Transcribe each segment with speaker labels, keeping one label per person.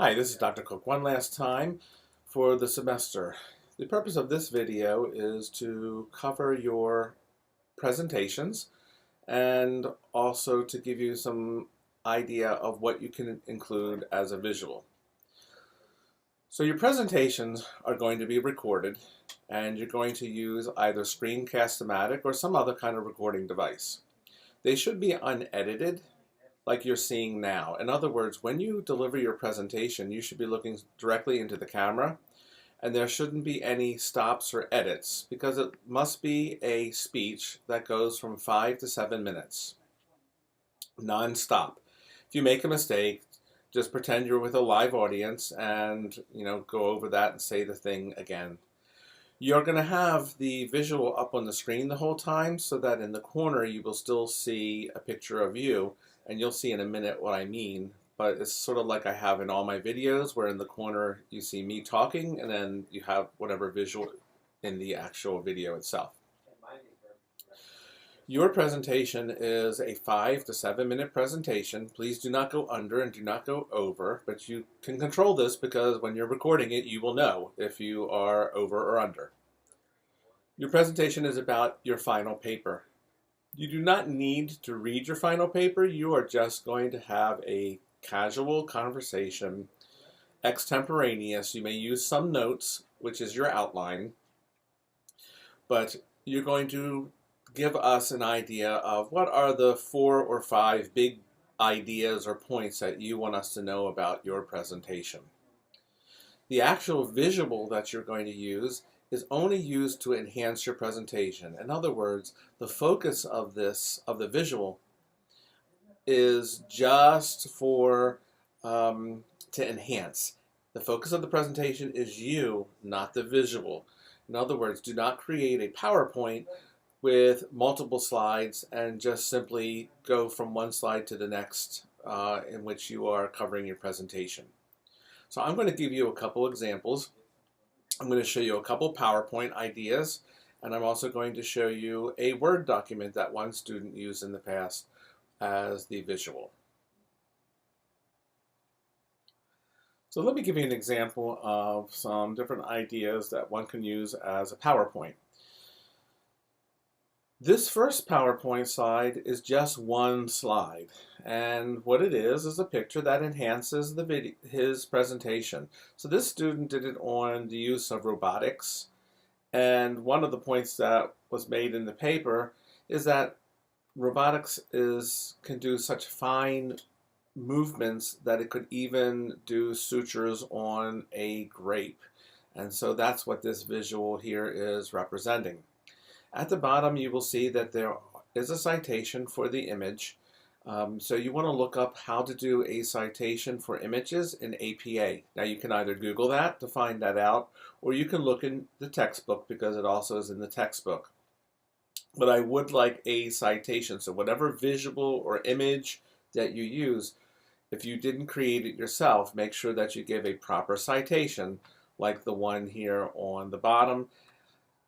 Speaker 1: Hi, this is Dr. Cook one last time for the semester. The purpose of this video is to cover your presentations and also to give you some idea of what you can include as a visual. So your presentations are going to be recorded and you're going to use either Screencast-O-Matic or some other kind of recording device. They should be unedited like you're seeing now. In other words, when you deliver your presentation, you should be looking directly into the camera, and there shouldn't be any stops or edits because it must be a speech that goes from 5 to 7 minutes, non-stop. If you make a mistake, just pretend you're with a live audience and go over that and say the thing again. You're going to have the visual up on the screen the whole time so that in the corner you will still see a picture of you, and you'll see in a minute what I mean, but it's sort of like I have in all my videos where in the corner you see me talking and then you have whatever visual in the actual video itself. Your presentation is a 5 to 7 minute presentation. Please do not go under and do not go over, but you can control this because when you're recording it, you will know if you are over or under. Your presentation is about your final paper. You do not need to read your final paper. You are just going to have a casual conversation, extemporaneous. You may use some notes, which is your outline, but you're going to give us an idea of what are the 4 or 5 big ideas or points that you want us to know about your presentation. The actual visual that you're going to use is only used to enhance your presentation. In other words, the focus of the visual is just for to enhance. The focus of the presentation is you, not the visual. In other words, do not create a PowerPoint with multiple slides and just simply go from one slide to the next in which you are covering your presentation. So I'm going to give you a couple examples. I'm going to show you a couple PowerPoint ideas, and I'm also going to show you a Word document that one student used in the past as the visual. So let me give you an example of some different ideas that one can use as a PowerPoint. This first PowerPoint slide is just one slide, and what it is a picture that enhances his presentation. So this student did it on the use of robotics, and one of the points that was made in the paper is that robotics can do such fine movements that it could even do sutures on a grape, and so that's what this visual here is representing. At the bottom, you will see that there is a citation for the image. So you want to look up how to do a citation for images in APA. Now you can either Google that to find that out, or you can look in the textbook because it also is in the textbook. But I would like a citation. So whatever visual or image that you use, if you didn't create it yourself, make sure that you give a proper citation like the one here on the bottom.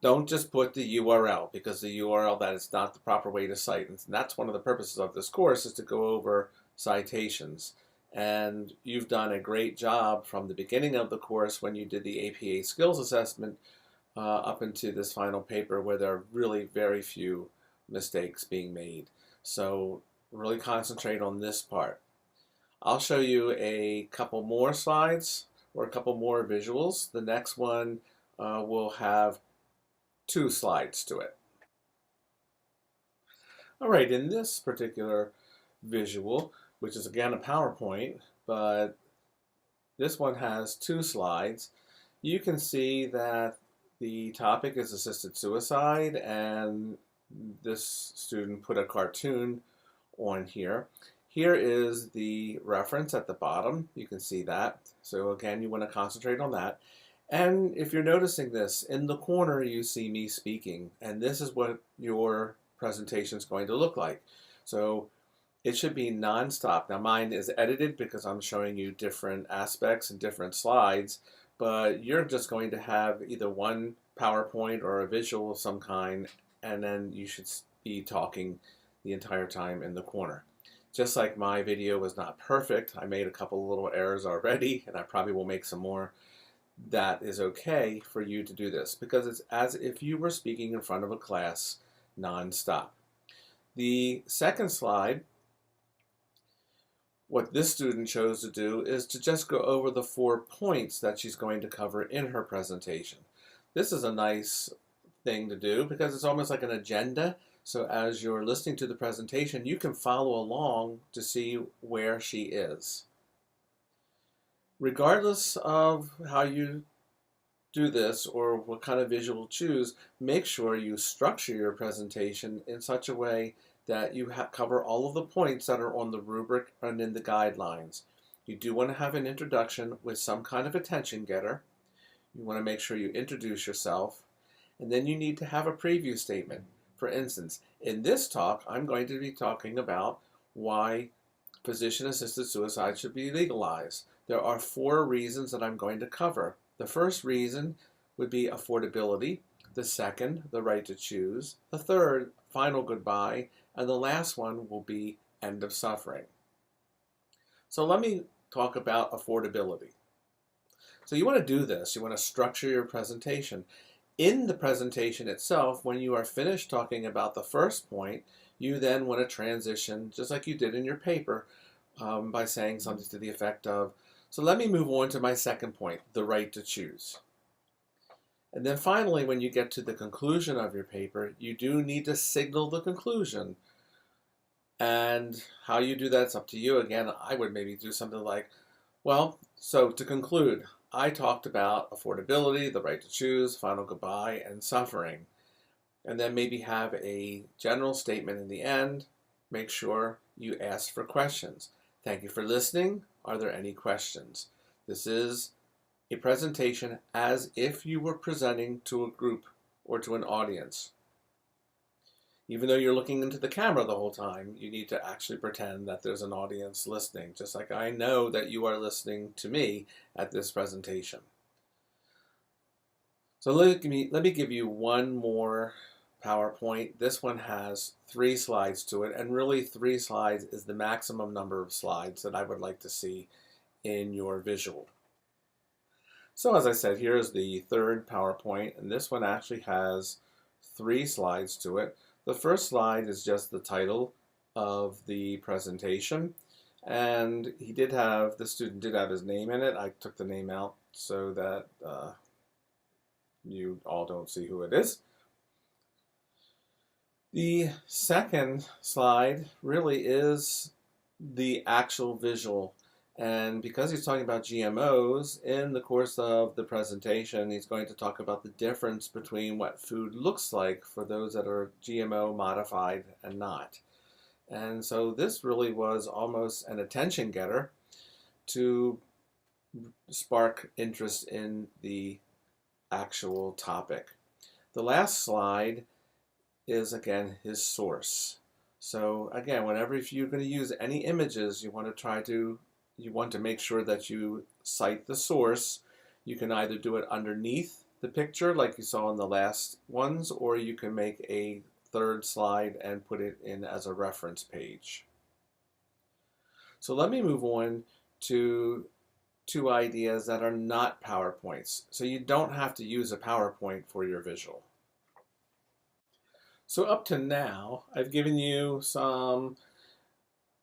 Speaker 1: Don't just put the URL, because the URL, that is not the proper way to cite. And that's one of the purposes of this course, is to go over citations. And you've done a great job from the beginning of the course when you did the APA skills assessment up into this final paper where there are really very few mistakes being made. So really concentrate on this part. I'll show you a couple more slides or a couple more visuals. The next one will have 2 slides to it. All right, in this particular visual, which is again a PowerPoint, but this one has 2 slides, you can see that the topic is assisted suicide, and this student put a cartoon on here. Here is the reference at the bottom. You can see that. So again, you want to concentrate on that. And if you're noticing this, in the corner you see me speaking, and this is what your presentation is going to look like. So it should be non-stop. Now mine is edited because I'm showing you different aspects and different slides, but you're just going to have either one PowerPoint or a visual of some kind, and then you should be talking the entire time in the corner. Just like my video was not perfect, I made a couple little errors already, and I probably will make some more. That is okay for you to do this because it's as if you were speaking in front of a class nonstop. The second slide, what this student chose to do is to just go over the 4 points that she's going to cover in her presentation. This is a nice thing to do because it's almost like an agenda. So as you're listening to the presentation, you can follow along to see where she is. Regardless of how you do this or what kind of visual choose, make sure you structure your presentation in such a way that you cover all of the points that are on the rubric and in the guidelines. You do want to have an introduction with some kind of attention getter. You want to make sure you introduce yourself, and then you need to have a preview statement. For instance, in this talk, I'm going to be talking about why physician-assisted suicide should be legalized. There are 4 reasons that I'm going to cover. The first reason would be affordability. The second, the right to choose. The third, final goodbye. And the last one will be end of suffering. So let me talk about affordability. So you want to do this. You want to structure your presentation. In the presentation itself, when you are finished talking about the first point, you then want to transition, just like you did in your paper, by saying something to the effect of, so let me move on to my second point, the right to choose. And then finally, when you get to the conclusion of your paper, you do need to signal the conclusion. And how you do that's up to you. Again, I would maybe do something like, well, so to conclude, I talked about affordability, the right to choose, final goodbye, and suffering. And then maybe have a general statement in the end. Make sure you ask for questions. Thank you for listening. Are there any questions? This is a presentation as if you were presenting to a group or to an audience. Even though you're looking into the camera the whole time, you need to actually pretend that there's an audience listening, just like I know that you are listening to me at this presentation. So let me give you one more PowerPoint. This one has 3 slides to it, and really 3 slides is the maximum number of slides that I would like to see in your visual. So as I said, here's the third PowerPoint, and this one actually has 3 slides to it. The first slide is just the title of the presentation, and the student did have his name in it. I took the name out so that you all don't see who it is. The second slide really is the actual visual, and because he's talking about GMOs, in the course of the presentation, he's going to talk about the difference between what food looks like for those that are GMO modified and not. And so this really was almost an attention getter to spark interest in the actual topic. The last slide is, again, his source. So again, whenever if you're going to use any images, you want to make sure that you cite the source. You can either do it underneath the picture like you saw in the last ones, or you can make a third slide and put it in as a reference page. So let me move on to 2 ideas that are not PowerPoints. So you don't have to use a PowerPoint for your visual. So up to now, I've given you some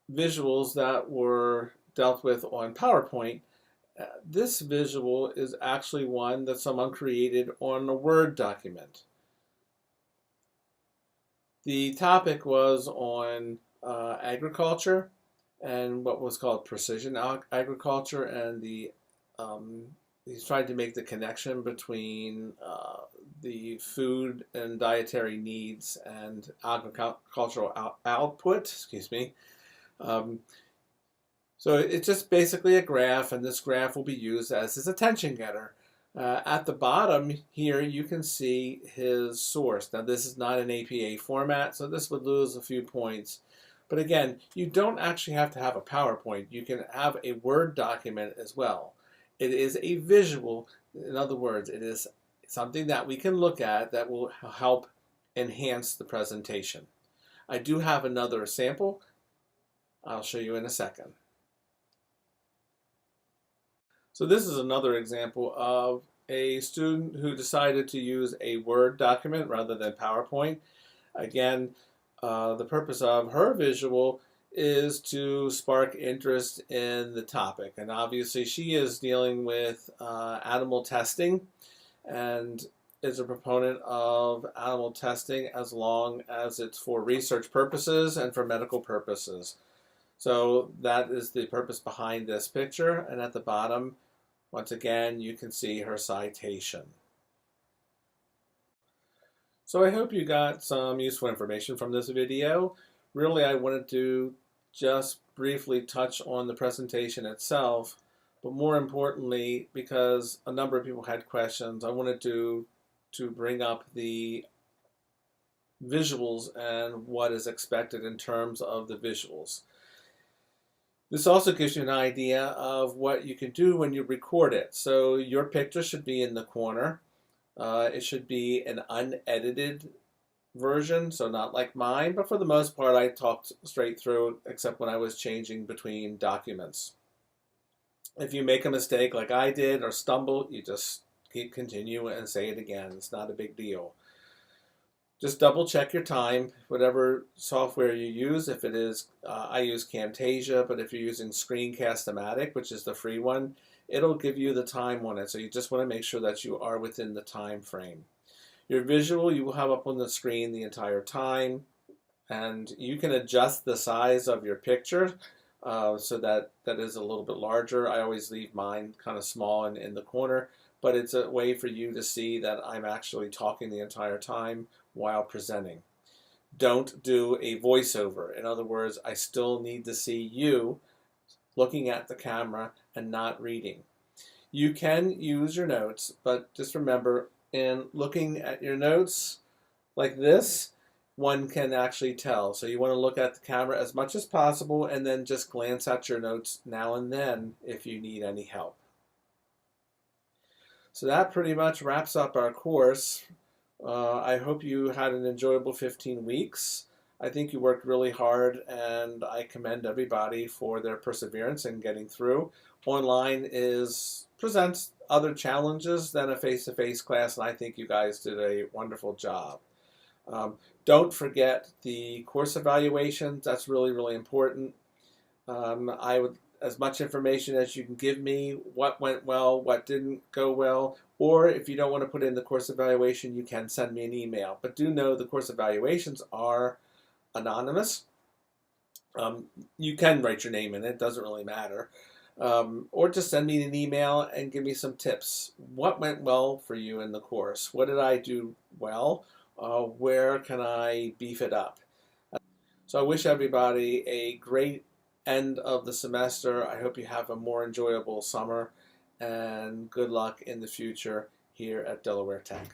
Speaker 1: visuals that were dealt with on PowerPoint. This visual is actually one that someone created on a Word document. The topic was on agriculture and what was called precision agriculture, and he's trying to make the connection between the food and dietary needs and agricultural output, excuse me. So it's just basically a graph, and this graph will be used as his attention getter. At the bottom here, you can see his source. Now, this is not an APA format, so this would lose a few points. But again, you don't actually have to have a PowerPoint. You can have a Word document as well. It is a visual. In other words, it is something that we can look at that will help enhance the presentation. I do have another sample I'll show you in a second. So this is another example of a student who decided to use a Word document rather than PowerPoint. Again, the purpose of her visual is to spark interest in the topic. And obviously she is dealing with animal testing and is a proponent of animal testing as long as it's for research purposes and for medical purposes. So that is the purpose behind this picture. And at the bottom, once again, you can see her citation. So I hope you got some useful information from this video. Really, I wanted to just briefly touch on the presentation itself, but more importantly, because a number of people had questions, I wanted to bring up the visuals and what is expected in terms of the visuals. This also gives you an idea of what you can do when you record it. So your picture should be in the corner. It should be an unedited version, so not like mine, but for the most part I talked straight through except when I was changing between documents. If you make a mistake like I did or stumble, you just continue and say it again. It's not a big deal. Just double check your time, whatever software you use. If it is, I use Camtasia, but if you're using Screencast-O-Matic, which is the free one, it'll give you the time on it. So you just want to make sure that you are within the time frame. Your visual you will have up on the screen the entire time, and you can adjust the size of your picture so that is a little bit larger. I always leave mine kind of small and in the corner, but it's a way for you to see that I'm actually talking the entire time while presenting. Don't do a voiceover. In other words, I still need to see you looking at the camera and not reading. You can use your notes, but just remember, in looking at your notes like this, one can actually tell. So you want to look at the camera as much as possible and then just glance at your notes now and then if you need any help. So that pretty much wraps up our course. I hope you had an enjoyable 15 weeks. I think you worked really hard, and I commend everybody for their perseverance in getting through. Online presents other challenges than a face-to-face class, and I think you guys did a wonderful job. Don't forget the course evaluations. That's really, really important. I would, as much information as you can give me, what went well, what didn't go well, or if you don't want to put in the course evaluation, you can send me an email. But do know the course evaluations are anonymous. You can write your name in it, doesn't really matter. Or just send me an email and give me some tips. What went well for you in the course? What did I do well? Where can I beef it up? So I wish everybody a great end of the semester. I hope you have a more enjoyable summer, and good luck in the future here at Delaware Tech.